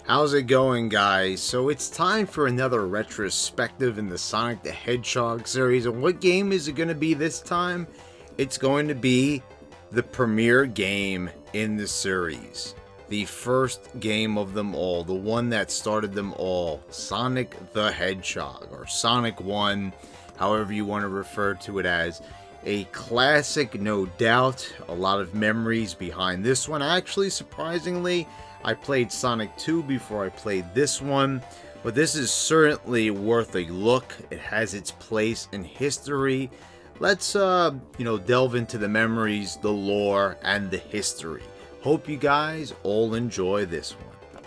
How's it going, guys? So it's time for another retrospective in the Sonic the Hedgehog series. And what game is it going to be this time? It's going to be the premiere game in the series. The first game of them all. The one that started them all. Sonic the Hedgehog. Or Sonic 1. However you want to refer to it as. A classic, no doubt. A lot of memories behind this one. Actually, surprisingly, I played Sonic 2 before I played this one, but this is certainly worth a look. It has its place in history. Let's, delve into the memories, the lore, and the history. Hope you guys all enjoy this one.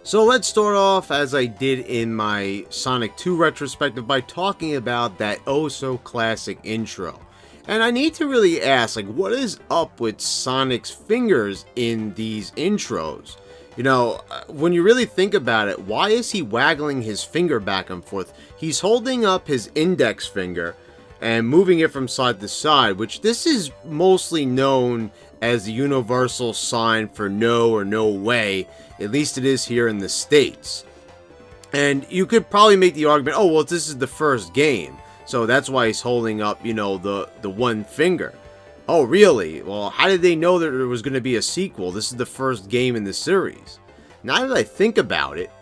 So let's start off, as I did in my Sonic 2 retrospective, by talking about that oh-so-classic intro. And I need to really ask, what is up with Sonic's fingers in these intros? You know, when you really think about it, why is he waggling his finger back and forth? He's holding up his index finger and moving it from side to side, which this is mostly known as the universal sign for no or no way. At least it is here in the States. And you could probably make the argument, oh, well, this is the first game. So that's why he's holding up, the one finger. Oh, really? Well, how did they know that there was going to be a sequel? This is the first game in the series. Now that I think about it,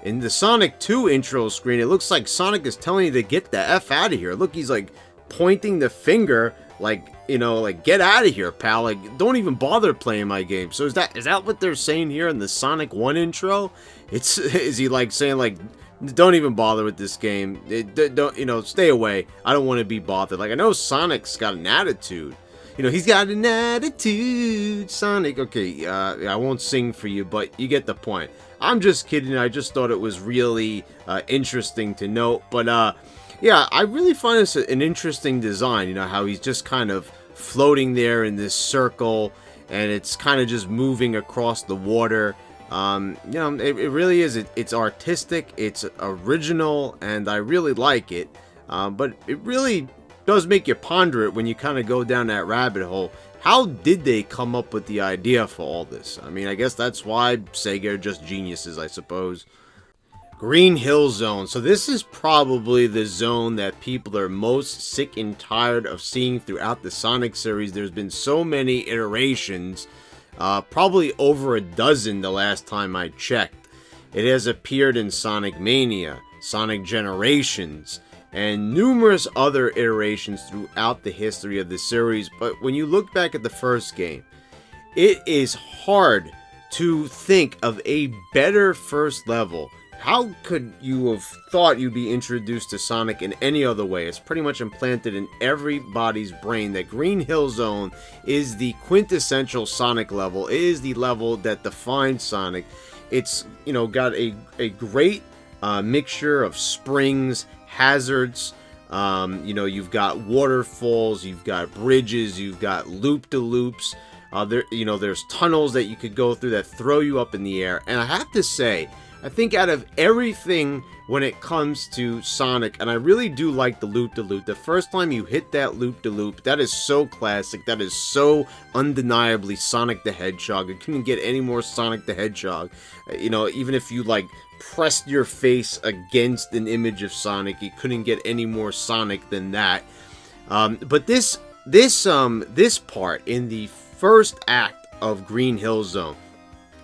in the Sonic 2 intro screen, it looks like Sonic is telling you to get the F out of here. Look, he's pointing the finger get out of here, pal. Don't even bother playing my game. So is that what they're saying here in the Sonic 1 intro? Is he saying don't even bother with this game. Don't, stay away. I don't want to be bothered. I know Sonic's got an attitude. He's got an attitude, Sonic. Okay, I won't sing for you, but you get the point. I'm just kidding. I just thought it was really interesting to note. But, yeah, I really find this an interesting design. How he's just kind of floating there in this circle, and it's kind of just moving across the water. It really is. It's artistic, it's original, and I really like it. But it really does make you ponder it when you kind of go down that rabbit hole. How did they come up with the idea for all this? I mean, I guess that's why Sega are just geniuses, I suppose. Green Hill Zone. So this is probably the zone that people are most sick and tired of seeing throughout the Sonic series. There's been so many iterations. Probably over a dozen the last time I checked. It has appeared in Sonic Mania, Sonic Generations, and numerous other iterations throughout the history of the series. But when you look back at the first game, it is hard to think of a better first level. How could you have thought you'd be introduced to Sonic in any other way? It's pretty much implanted in everybody's brain that Green Hill Zone is the quintessential Sonic level. It is the level that defines Sonic. It's, got a great mixture of springs, hazards. You've got waterfalls, you've got bridges, you've got loop-de-loops. There's tunnels that you could go through that throw you up in the air. And I have to say, I think out of everything when it comes to Sonic, and I really do like the loop-de-loop, the first time you hit that loop-de-loop, that is so classic, that is so undeniably Sonic the Hedgehog. It couldn't get any more Sonic the Hedgehog. Even if you, pressed your face against an image of Sonic, you couldn't get any more Sonic than that. But this part in the first act of Green Hill Zone,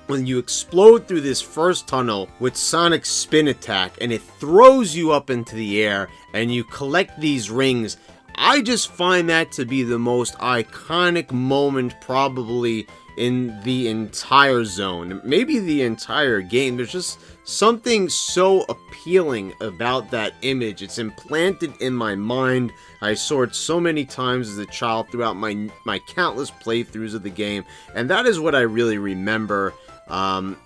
when you explode through this first tunnel with Sonic's spin attack and it throws you up into the air and you collect these rings, I just find that to be the most iconic moment probably in the entire zone, maybe the entire game. There's just something so appealing about that image. It's implanted in my mind. I saw it so many times as a child throughout my countless playthroughs of the game, and that is what I really remember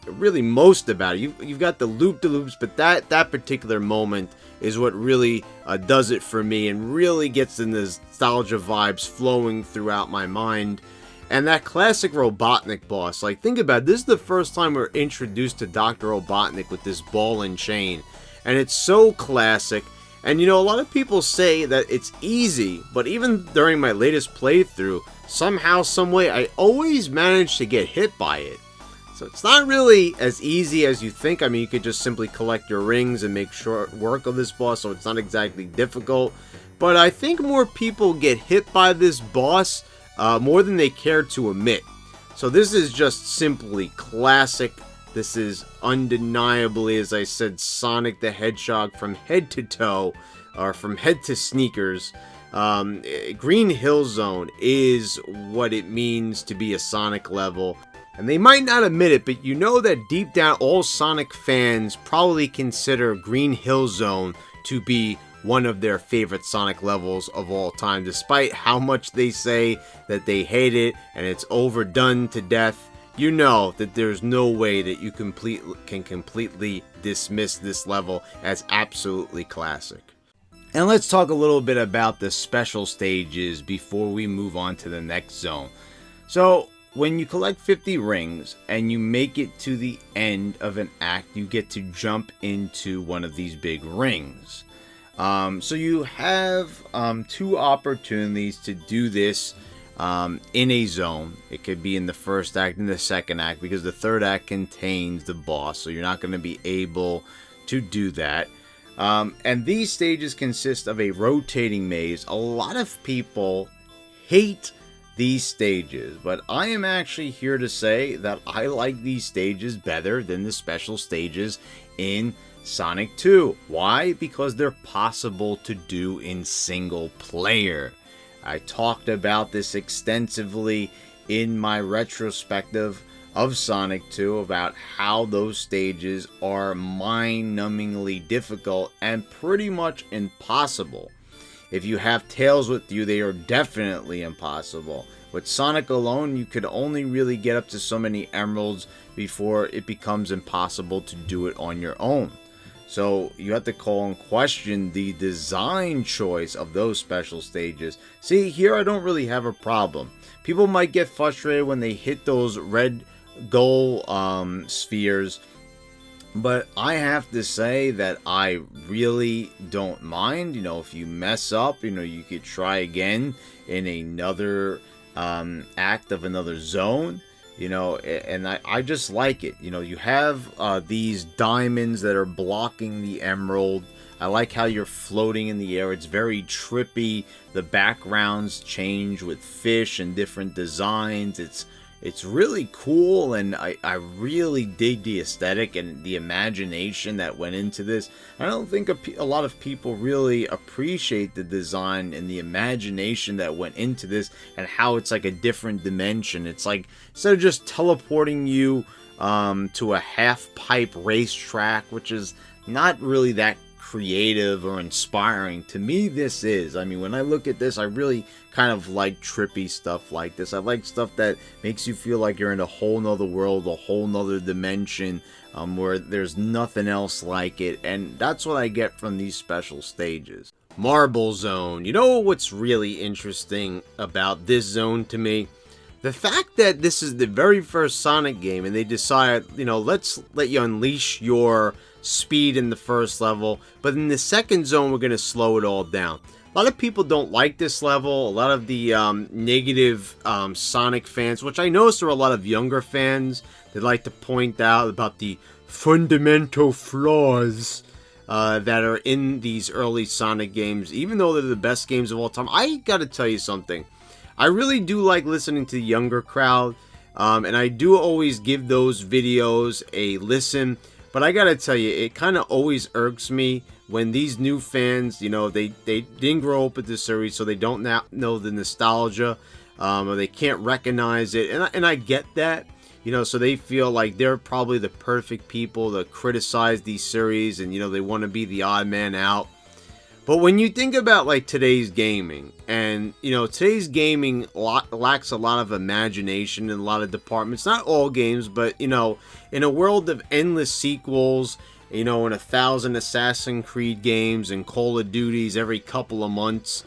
really most about it. You've got the loop-de-loops, but that particular moment is what really does it for me and really gets the nostalgia vibes flowing throughout my mind. And that classic Robotnik boss, think about it, this is the first time we're introduced to Dr. Robotnik with this ball and chain, and it's so classic. And a lot of people say that it's easy, but even during my latest playthrough, somehow, someway, I always manage to get hit by it. So it's not really as easy as you think. I mean, you could just simply collect your rings and make short work of this boss, so it's not exactly difficult. But I think more people get hit by this boss more than they care to admit. So this is just simply classic. This is undeniably, as I said, Sonic the Hedgehog from head to toe, or from head to sneakers. Green Hill Zone is what it means to be a Sonic level. And they might not admit it, but you know that deep down all Sonic fans probably consider Green Hill Zone to be one of their favorite Sonic levels of all time, despite how much they say that they hate it and it's overdone to death. You know that there's no way that you can completely dismiss this level as absolutely classic. And let's talk a little bit about the special stages before we move on to the next zone. So, when you collect 50 rings and you make it to the end of an act, you get to jump into one of these big rings. So you have 2 opportunities to do this in a zone. It could be in the first act and the second act, because the third act contains the boss, so you're not going to be able to do that. And these stages consist of a rotating maze. A lot of people hate these stages, but I am actually here to say that I like these stages better than the special stages in Sonic 2. Why? Because they're possible to do in single player. I talked about this extensively in my retrospective of Sonic 2 about how those stages are mind-numbingly difficult and pretty much impossible. If you have Tails with you, they are definitely impossible. With Sonic alone, you could only really get up to so many emeralds before it becomes impossible to do it on your own. So you have to call in question the design choice of those special stages. See, here I don't really have a problem. People might get frustrated when they hit those red goal spheres, but I have to say that I really don't mind. You know, if you mess up, you know, you could try again in another act of another zone. You know, and I just like it. You know, you have these diamonds that are blocking the emerald. I like how you're floating in the air. It's very trippy. The backgrounds change with fish and different designs. It's really cool, and I really dig the aesthetic and the imagination that went into this. I don't think a lot of people really appreciate the design and the imagination that went into this, and how it's like a different dimension. It's like, instead of just teleporting you to a half-pipe racetrack, which is not really that creative or inspiring. To me, this is. I mean, when I look at this, I really kind of like trippy stuff like this. I like stuff that makes you feel like you're in a whole nother world, a whole nother dimension, where there's nothing else like it. And that's what I get from these special stages. Marble Zone. You know what's really interesting about this zone to me? The fact that this is the very first Sonic game, and they decide, you know, let's let you unleash your speed in the first level, but in the second zone we're going to slow it all down. A lot of people don't like this level. A lot of the negative Sonic fans, which I noticed there are a lot of younger fans that like to point out about the fundamental flaws that are in these early Sonic games, even though they're the best games of all time. I gotta tell you something. I really do like listening to the younger crowd, and I do always give those videos a listen. But I gotta tell you, it kind of always irks me when these new fans, you know, they didn't grow up with this series, so they don't know the nostalgia, or they can't recognize it. And I get that, you know, so they feel like they're probably the perfect people to criticize these series, and, you know, they want to be the odd man out. But when you think about, like, today's gaming, and, you know, today's gaming lacks a lot of imagination in a lot of departments. Not all games, but, you know, in a world of endless sequels, you know, and 1,000 Assassin's Creed games and Call of Duties every couple of months,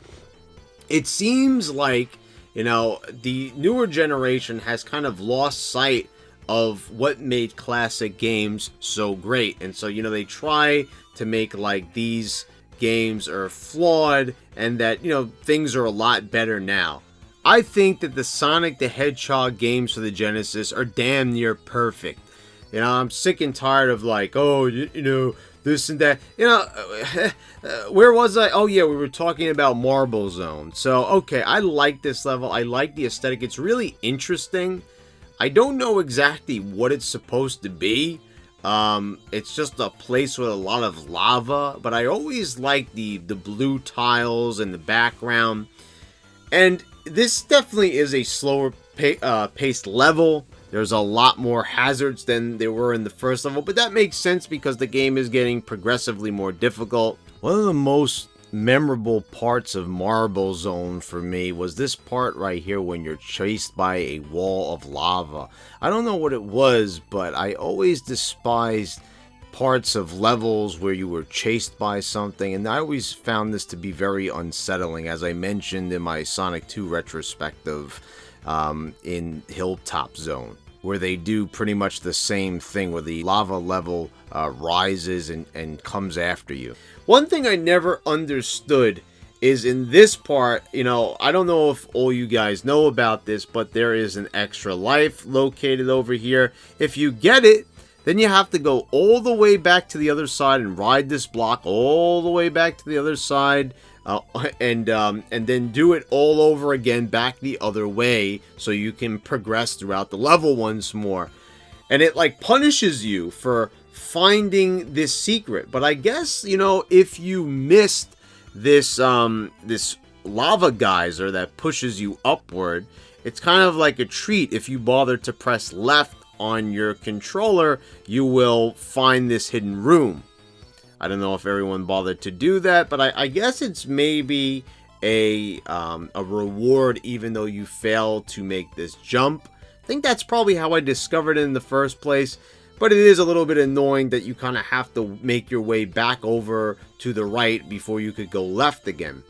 it seems like, you know, the newer generation has kind of lost sight of what made classic games so great. And so, you know, they try to make, like, these games are flawed, and that, you know, things are a lot better now. I think that the Sonic the Hedgehog games for the Genesis are damn near perfect. You know, I'm sick and tired of like, oh, you know, this and that. You know, where was I? Oh, yeah, we were talking about Marble Zone. So, okay, I like this level. I like the aesthetic. It's really interesting. I don't know exactly what it's supposed to be. It's just a place with a lot of lava, but I always like the blue tiles in the background. And this definitely is a slower paced level. There's a lot more hazards than there were in the first level, but that makes sense because the game is getting progressively more difficult. One of the most memorable parts of Marble Zone for me was this part right here when you're chased by a wall of lava. I don't know what it was, but I always despised parts of levels where you were chased by something, and I always found this to be very unsettling, as I mentioned in my Sonic 2 retrospective in Hilltop Zone, where they do pretty much the same thing, where the lava level rises and comes after you. One thing I never understood is in this part, you know, I don't know if all you guys know about this, but there is an extra life located over here. If you get it, then you have to go all the way back to the other side and ride this block all the way back to the other side, and then do it all over again back the other way so you can progress throughout the level once more. And it like punishes you for finding this secret. But I guess, you know, if you missed this this lava geyser that pushes you upward, it's kind of like a treat. If you bother to press left on your controller, you will find this hidden room. I don't know if everyone bothered to do that, but I guess it's maybe a reward even though you fail to make this jump. I think that's probably how I discovered it in the first place, but it is a little bit annoying that you kind of have to make your way back over to the right before you could go left again.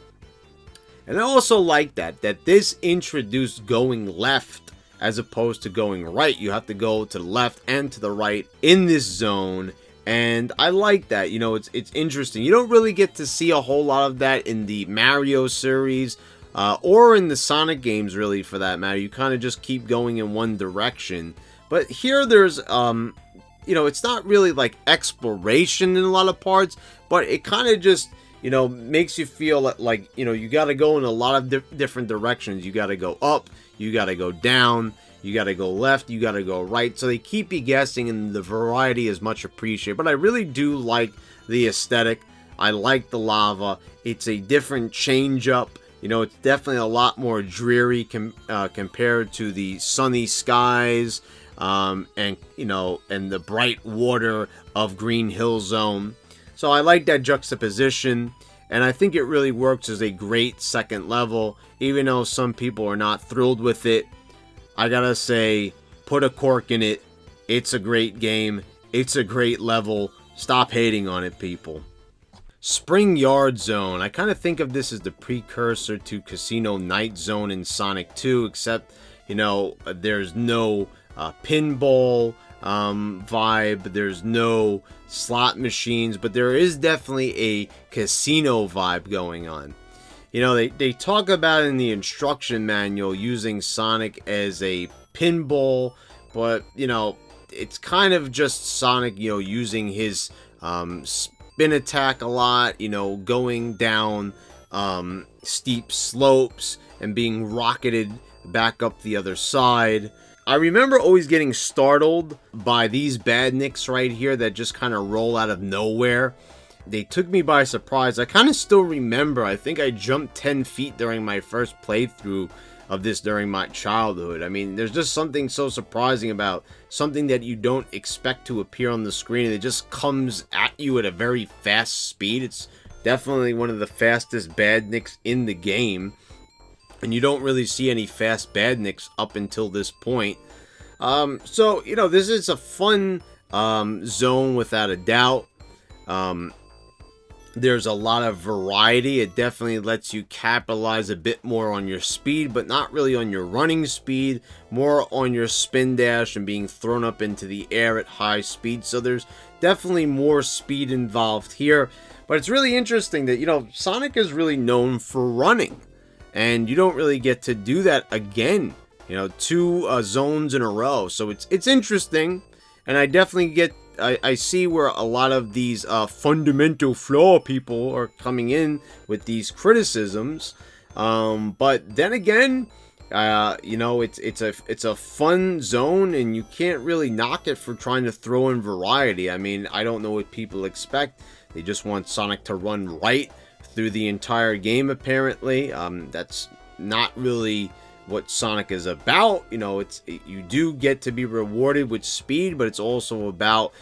And I also like that this introduced going left as opposed to going right. You have to go to the left and to the right in this zone, and I like that. You know, it's interesting. You don't really get to see a whole lot of that in the Mario series, or in the Sonic games, really, for that matter. You kind of just keep going in one direction. But here there's, you know, it's not really like exploration in a lot of parts, but it kind of just, you know, makes you feel like, you know, you got to go in a lot of different directions. You got to go up, you got to go down, you got to go left, you got to go right. So they keep you guessing, and the variety is much appreciated. But I really do like the aesthetic. I like the lava. It's a different change up. You know, it's definitely a lot more dreary compared to the sunny skies, and, you know, and the bright water of Green Hill Zone. So I like that juxtaposition, and I think it really works as a great second level, even though some people are not thrilled with it. I gotta say, put a cork in it. It's a great game. It's a great level. Stop hating on it, people. Spring Yard Zone. I kind of think of this as the precursor to Casino Night Zone in Sonic 2, except, you know, there's no pinball vibe, there's no slot machines, but there is definitely a casino vibe going on. You know, they talk about in the instruction manual using Sonic as a pinball, but, you know, it's kind of just Sonic, you know, using his spin attack a lot, you know, going down steep slopes and being rocketed back up the other side. I remember always getting startled by these badniks right here that just kind of roll out of nowhere. They took me by surprise. I kind of still remember, I think I jumped 10 feet during my first playthrough of this during my childhood. I mean, there's just something so surprising about something that you don't expect to appear on the screen, and it just comes at you at a very fast speed. It's definitely one of the fastest badniks in the game, and you don't really see any fast badniks up until this point. So, you know, this is a fun zone without a doubt. There's a lot of variety. It definitely lets you capitalize a bit more on your speed, but not really on your running speed, more on your spin dash and being thrown up into the air at high speed. So there's definitely more speed involved here. But it's really interesting that, you know, Sonic is really known for running, and you don't really get to do that again, you know, two zones in a row. So it's interesting. And I definitely get, I see where a lot of these fundamental flaw people are coming in with these criticisms. But then again, it's a fun zone, and you can't really knock it for trying to throw in variety. I mean, I don't know what people expect. They just want Sonic to run right through the entire game, apparently. That's not really what Sonic is about. You do get to be rewarded with speed, but it's also about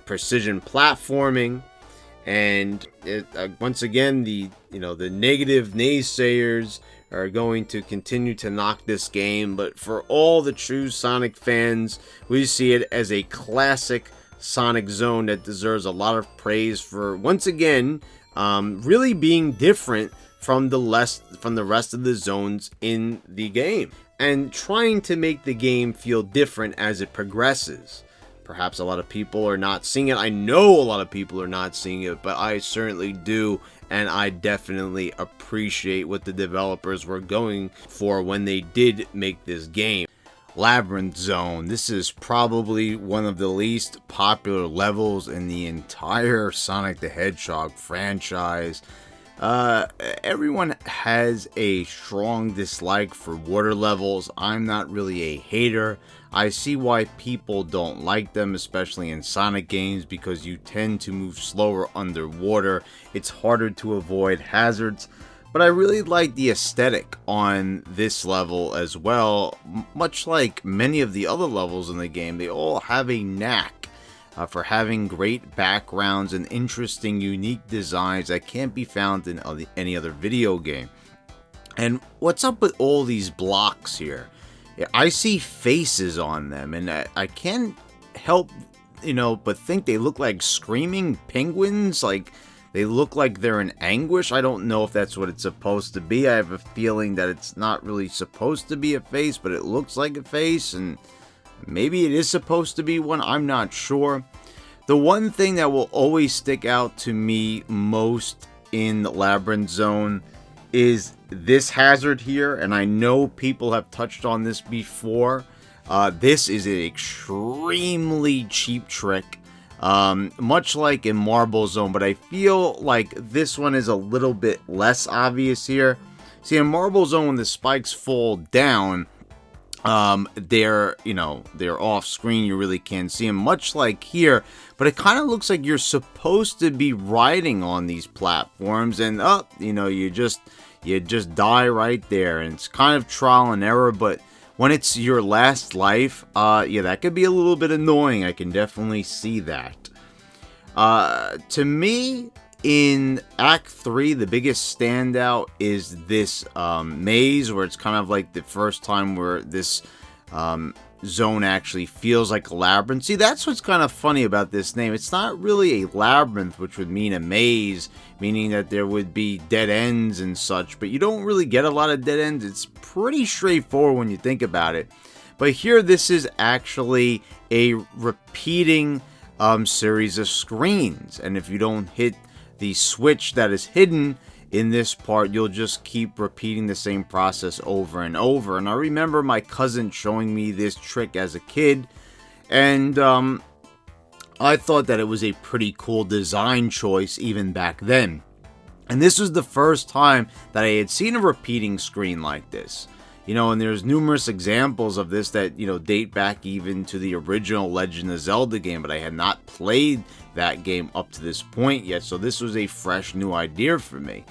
precision platforming. And once again, the negative naysayers are going to continue to knock this game, but for all the true Sonic fans, we see it as a classic Sonic Zone that deserves a lot of praise for, once again, really being different from the rest of the zones in the game, and trying to make the game feel different as it progresses. Perhaps a lot of people are not seeing it. I know a lot of people are not seeing it, but I certainly do, and I definitely appreciate what the developers were going for when they did make this game. Labyrinth Zone. This is probably one of the least popular levels in the entire Sonic the Hedgehog franchise. Everyone has a strong dislike for water levels. I'm not really a hater. I see why people don't like them, especially in Sonic games, because you tend to move slower underwater. It's harder to avoid hazards. But I really like the aesthetic on this level as well. Much like many of the other levels in the game, they all have a knack for having great backgrounds and interesting, unique designs that can't be found in any other video game. And what's up with all these blocks here? I see faces on them, and I can't help, but think they look like screaming penguins. Like, they look like they're in anguish. I don't know if that's what it's supposed to be. I have a feeling that it's not really supposed to be a face, but it looks like a face, and maybe it is supposed to be one. I'm not sure. The one thing that will always stick out to me most in the Labyrinth Zone is this hazard here, and I know people have touched on this before. This is an extremely cheap trick, much like in Marble Zone, but I feel like this one is a little bit less obvious here. See, in Marble Zone, when the spikes fall down, they're off screen, you really can't see them, much like here, but it kind of looks like you're supposed to be riding on these platforms, and you just die right there, and it's kind of trial and error. But when it's your last life, that could be a little bit annoying. I can definitely see that. To me, in Act 3, the biggest standout is this maze, where it's kind of like the first time where this zone actually feels like a labyrinth. See, that's what's kind of funny about this name. It's not really a labyrinth, which would mean a maze, meaning that there would be dead ends and such, but you don't really get a lot of dead ends. It's pretty straightforward when you think about it. But here, this is actually a repeating series of screens, and if you don't hit the switch that is hidden in this part, you'll just keep repeating the same process over and over. And I remember my cousin showing me this trick as a kid, and I thought that it was a pretty cool design choice even back then. And this was the first time that I had seen a repeating screen like this. And there's numerous examples of this that, date back even to the original Legend of Zelda game, but I had not played that game up to this point yet, so this was a fresh new idea for me.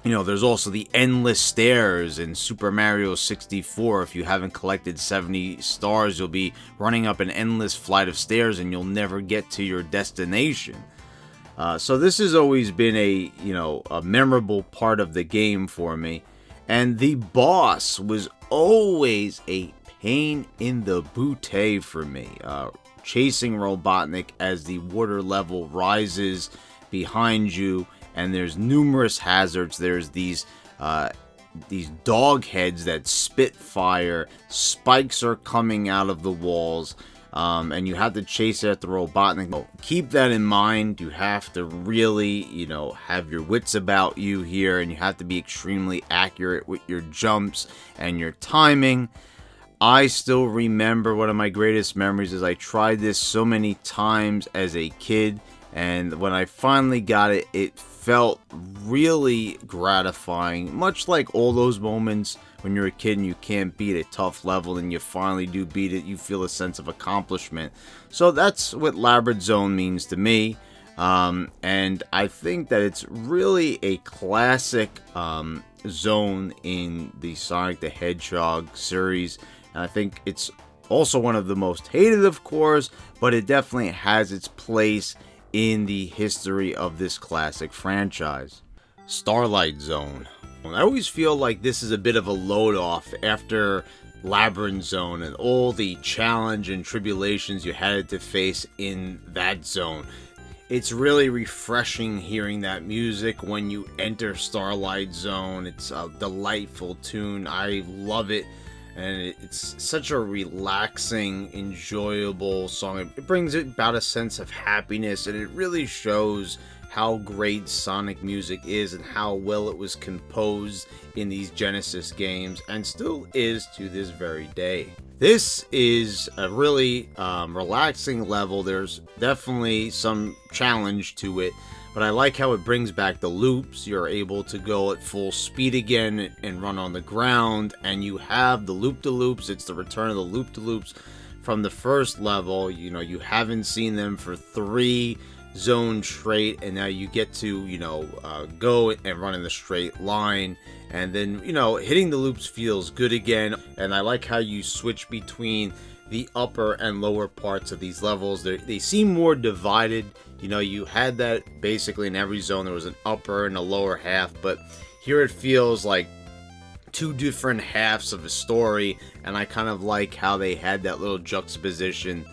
There's also the endless stairs in Super Mario 64. If you haven't collected 70 stars, you'll be running up an endless flight of stairs and you'll never get to your destination. So this has always been a memorable part of the game for me. And the boss was always a pain in the bootay for me. Chasing Robotnik as the water level rises behind you, and there's numerous hazards. There's these dog heads that spit fire. Spikes are coming out of the walls. And you have to chase after Robotnik. Keep that in mind. You have to really, have your wits about you here, and you have to be extremely accurate with your jumps and your timing. I still remember one of my greatest memories is I tried this so many times as a kid, and when I finally got it, it felt really gratifying. Much like all those moments when you're a kid and you can't beat a tough level and you finally do beat it, you feel a sense of accomplishment. So that's what Labyrinth Zone means to me. And I think that it's really a classic zone in the Sonic the Hedgehog series. And I think it's also one of the most hated, of course, but it definitely has its place in the history of this classic franchise. Starlight Zone. I always feel like this is a bit of a load off after Labyrinth Zone and all the challenge and tribulations you had to face in that zone. It's really refreshing hearing that music when you enter Starlight Zone. It's a delightful tune. I love it. And it's such a relaxing, enjoyable song. It brings about a sense of happiness, and it really shows how great Sonic music is and how well it was composed in these Genesis games, and still is to this very day. This is a really relaxing level. There's definitely some challenge to it, but I like how it brings back the loops. You're able to go at full speed again and run on the ground, and you have the loop-de-loops. It's the return of the loop-de-loops from the first level. You know, you haven't seen them for 3 zones straight, and now you get to, go and run in the straight line. And then, hitting the loops feels good again. And I like how you switch between the upper and lower parts of these levels. They seem more divided. You had that basically in every zone. There was an upper and a lower half, but here it feels like 2 different halves of a story, and I kind of like how they had that little juxtaposition.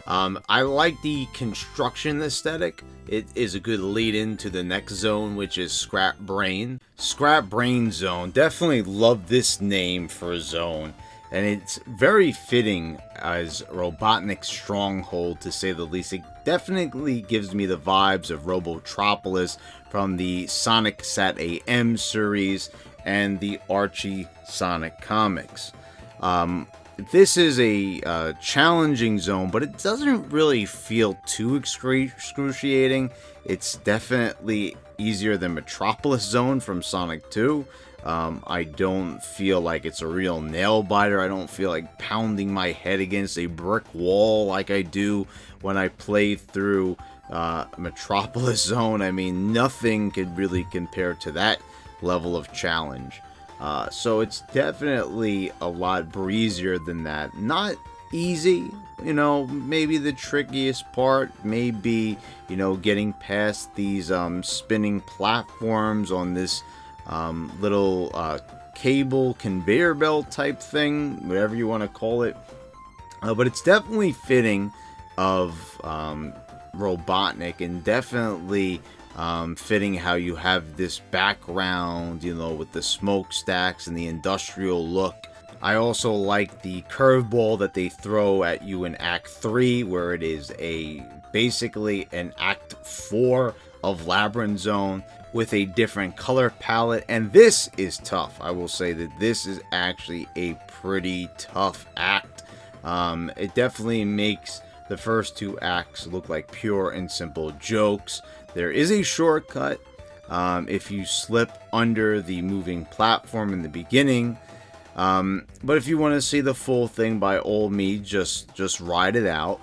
I like the construction aesthetic. It is a good lead into the next zone, which is Scrap Brain. Scrap Brain Zone. Definitely love this name for a zone. And it's very fitting as Robotnik's stronghold, to say the least. It definitely gives me the vibes of Robotropolis from the Sonic Sat AM series and the Archie Sonic comics. This is a challenging zone, but it doesn't really feel too excruciating. It's definitely easier than Metropolis Zone from Sonic 2. I don't feel like it's a real nail biter. I don't feel like pounding my head against a brick wall like I do when I play through Metropolis Zone. I mean, nothing could really compare to that level of challenge. So it's definitely a lot breezier than that. Not easy, maybe the trickiest part may be, getting past these spinning platforms on this little cable conveyor belt type thing, whatever you want to call it. But it's definitely fitting of Robotnik, and definitely fitting how you have this background, with the smokestacks and the industrial look. I also like the curveball that they throw at you in Act 3, where it is basically an Act 4 of Labyrinth Zone with a different color palette, and this is tough. I will say that this is actually a pretty tough act. It definitely makes the first 2 acts look like pure and simple jokes. There is a shortcut if you slip under the moving platform in the beginning. But if you want to see the full thing, by all means, just ride it out.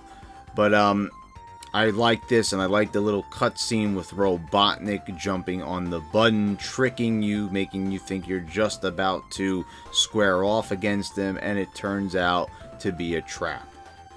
But I like this, and I like the little cutscene with Robotnik jumping on the button, tricking you, making you think you're just about to square off against him, and it turns out to be a trap.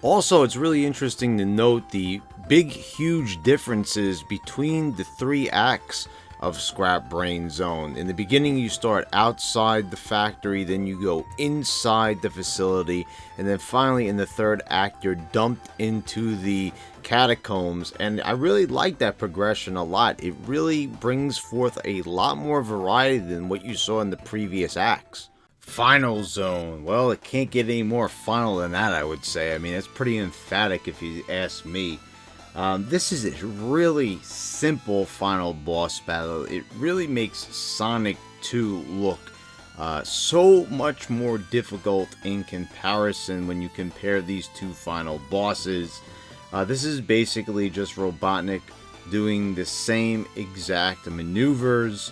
Also, it's really interesting to note the big, huge differences between the 3 acts of Scrap Brain Zone. In the beginning, you start outside the factory, then you go inside the facility, and then finally in the 3rd act, you're dumped into the catacombs. And I really like that progression a lot. It really brings forth a lot more variety than what you saw in the previous acts. Final Zone. Well, it can't get any more final than that, I would say. I mean, it's pretty emphatic if you ask me. This is a really simple final boss battle. It really makes Sonic 2 look So much more difficult in comparison when you compare these two final bosses. This is basically just Robotnik doing the same exact maneuvers.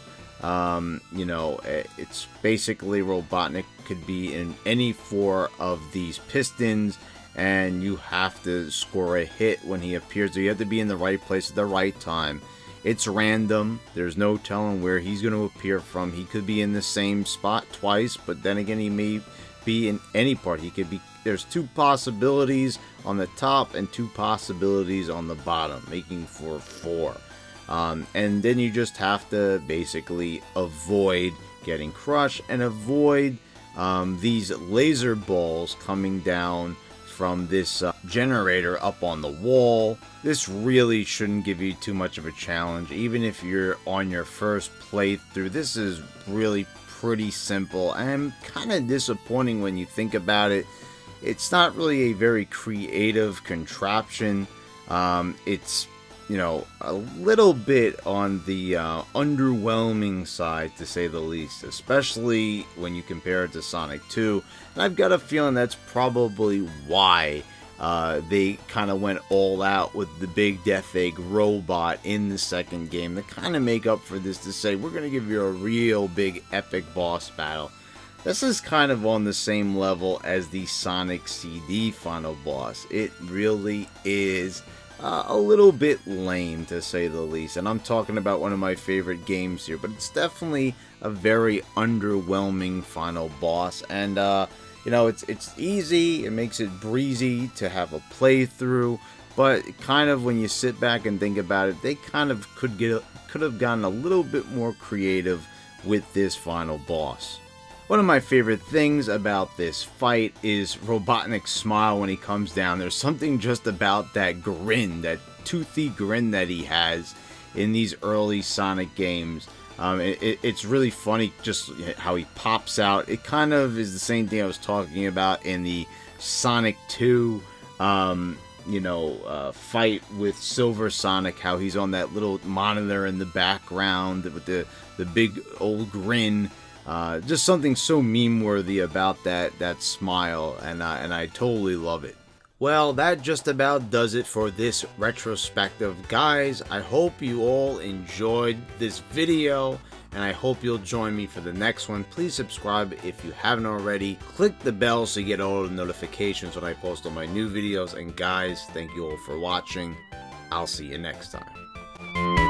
It's basically Robotnik could be in any four of these pistons, and you have to score a hit when he appears. So you have to be in the right place at the right time. It's random. There's no telling where he's going to appear from. He could be in the same spot twice, but then again, he may be in any part. There's two possibilities on the top and two possibilities on the bottom, making for four. And then you just have to basically avoid getting crushed and avoid these laser balls coming down from this generator up on the wall. This really shouldn't give you too much of a challenge, even if you're on your first playthrough. This is really pretty simple and kind of disappointing when you think about it. It's not really a very creative contraption. It's a little bit on the underwhelming side, to say the least, especially when you compare it to Sonic 2. And I've got a feeling that's probably why they kind of went all out with the big Death Egg robot in the second game to kind of make up for this, to say, we're going to give you a real big epic boss battle. This is kind of on the same level as the Sonic CD final boss. It really is a little bit lame, to say the least, and I'm talking about one of my favorite games here, but it's definitely a very underwhelming final boss. And it's easy, it makes it breezy to have a playthrough, but kind of when you sit back and think about it, they kind of could have gotten a little bit more creative with this final boss. One of my favorite things about this fight is Robotnik's smile when he comes down. There's something just about that grin, that toothy grin that he has in these early Sonic games. It's really funny just how he pops out. It kind of is the same thing I was talking about in the Sonic 2 fight with Silver Sonic, how he's on that little monitor in the background with the big old grin. Just something so meme-worthy about that smile, and I totally love it. Well, that just about does it for this retrospective, guys. I hope you all enjoyed this video, and I hope you'll join me for the next one. Please subscribe if you haven't already. Click the bell so you get all the notifications when I post on my new videos. And guys, thank you all for watching. I'll see you next time.